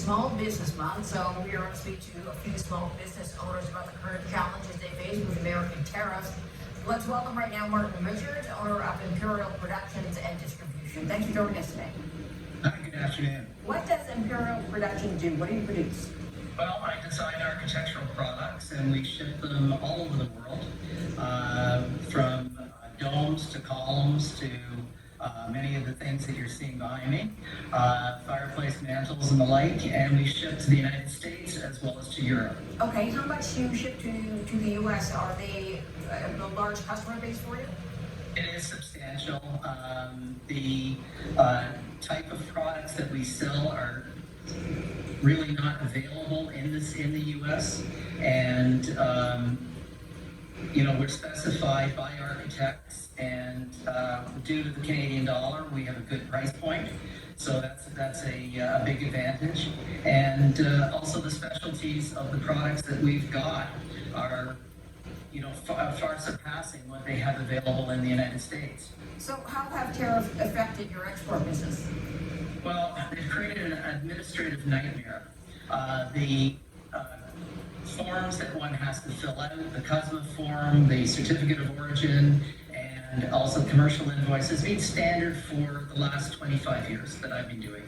Small Business Month, so we are going to speak to a few small business owners about the current challenges they face with American tariffs. Let's welcome right now Martin Richards, owner of Imperial Productions and Distribution. Thanks for joining us today. Hi, good afternoon. What does Imperial Production do? What do you produce? Well, I design architectural products and we ship them all over the world, from domes to columns to many of the things that you're seeing behind me, fireplace mantles and the like, and we ship to the United States as well as to Europe. Okay, how much do you ship to the U.S.? Are they a large customer base for you? It is substantial. The type of products that we sell are really not available in the U.S. and we're specified by architects, and due to the Canadian dollar, we have a good price point. So that's a big advantage. And also the specialties of the products that we've got are far surpassing what they have available in the United States. So how have tariffs affected your export business? Well, they've created an administrative nightmare. The forms that one has to fill out, the CUSMA form, the certificate of origin, and also commercial invoices, been standard for the last 25 years that I've been doing.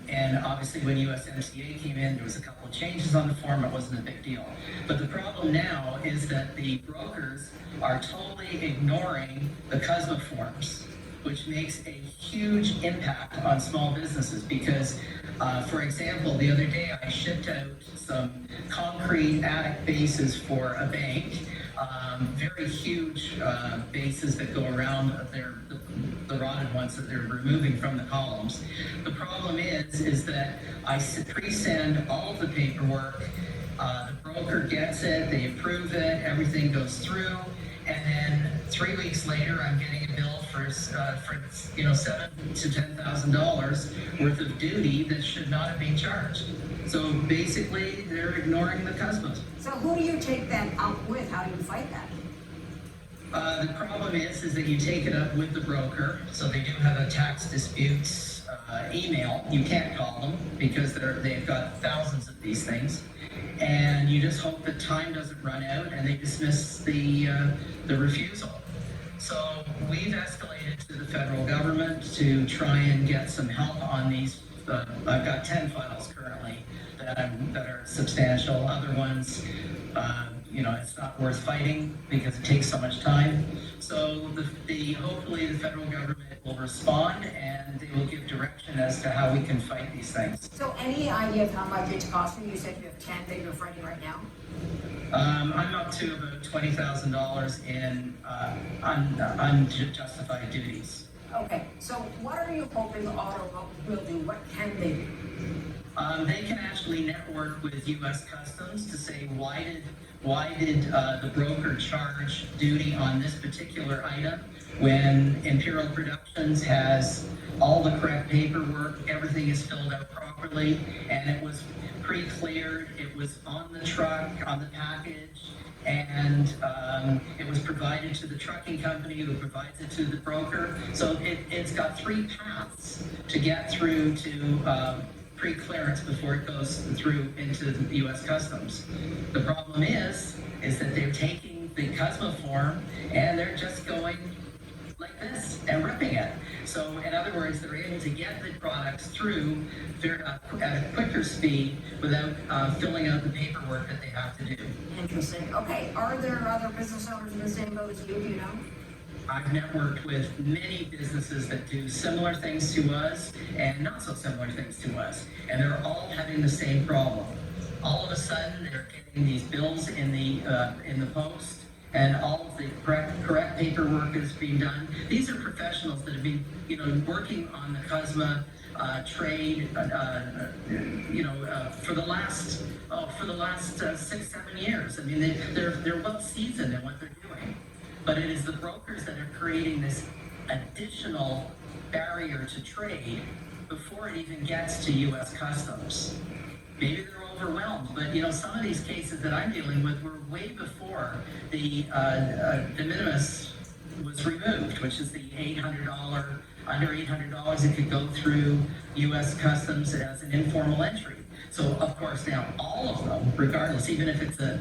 And obviously when USMCA came in, there was a couple of changes on the form. It wasn't a big deal. But the problem now is that the brokers are totally ignoring the CUSMA forms, which makes a huge impact on small businesses because, for example, the other day I shipped out some concrete attic bases for a bank, very huge bases that go around the rotted ones that they're removing from the columns. The problem is that I pre-send all of the paperwork, the broker gets it, they approve it, everything goes through, and then 3 weeks later, I'm getting a bill for $7,000 to $10,000 worth of duty that should not have been charged. So basically, they're ignoring the CUSMA. So who do you take that up with? How do you fight that? The problem is that you take it up with the broker. So they do have a tax disputes email. You can't call them because they've got thousands of these things. And you just hope that time doesn't run out and they dismiss the refusal. So we've escalated to the federal government to try and get some help on these. I've got 10 files currently that are substantial. Other ones, it's not worth fighting because it takes so much time. So hopefully the federal government will respond and they will give direction as to how we can fight these things. So any idea of how much it's costing? You said you have 10 that you're fighting right now. I'm up to about $20,000 in unjustified duties. Okay, so what are you hoping Auto will do? What can they do? They can actually network with U.S. Customs to say why did the broker charge duty on this particular item when Imperial Productions has all the correct paperwork, everything is filled out properly, and it was pre-cleared, it was on the truck, on the package, and it was provided to the trucking company who provides it to the broker. So it's got 3 paths to get through to pre-clearance before it goes through into the U.S. Customs. The problem is that they're taking the CUSMA form and they're just going like this and ripping it. So in other words, they're able to get the products through at a quicker speed without filling out the paperwork that they have to do. Interesting. Okay, are there other business owners in the same boat as you? Do you know? I've networked with many businesses that do similar things to us and not so similar things to us, and they're all having the same problem. All of a sudden, they're getting these bills in the post, and all of the correct paperwork is being done. These are professionals that have been, working on the CUSMA trade, for the last 6-7 years. I mean, they're well seasoned in what they're doing. But it is the brokers that are creating this additional barrier to trade before it even gets to U.S. Customs. Maybe they're overwhelmed, but some of these cases that I'm dealing with were way before the de minimis was removed, which is the $800, under $800, it could go through U.S. Customs as an informal entry. So, of course, now all of them, regardless, even if it's a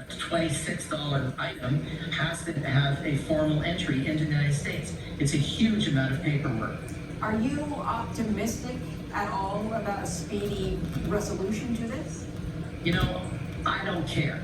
$26 item, has to have a formal entry into the United States. It's a huge amount of paperwork. Are you optimistic at all about a speedy resolution to this? You know, I don't care.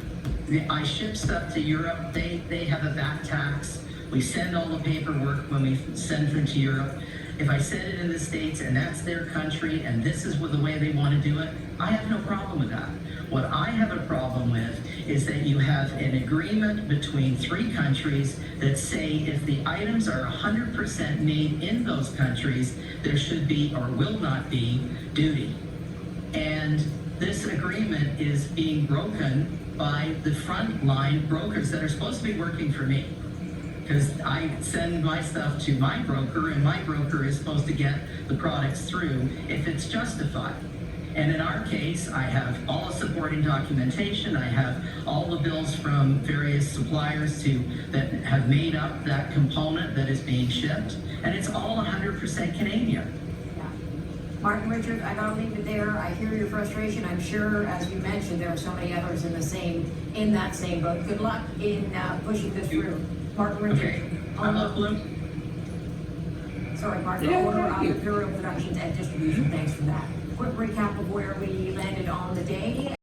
I ship stuff to Europe. They have a VAT tax. We send all the paperwork when we send them to Europe. If I send it in the States and that's their country and this is the way they want to do it, I have no problem with that. What I have a problem with is that you have an agreement between 3 countries that say if the items are 100% made in those countries, there should be or will not be duty. And this agreement is being broken by the frontline brokers that are supposed to be working for me. Because I send my stuff to my broker, and my broker is supposed to get the products through if it's justified. And in our case, I have all the supporting documentation. I have all the bills from various suppliers that have made up that component that is being shipped, and it's all 100% Canadian. Martin, Richard, I gotta leave it there. I hear your frustration. I'm sure, as you mentioned, there are so many others in that same boat. Good luck in pushing this through. Martin, Richard. Okay. I'm up, Blue. Sorry, Martin, owner of Imperial Productions and Distribution. Thanks for that. Quick recap of where we landed on the day.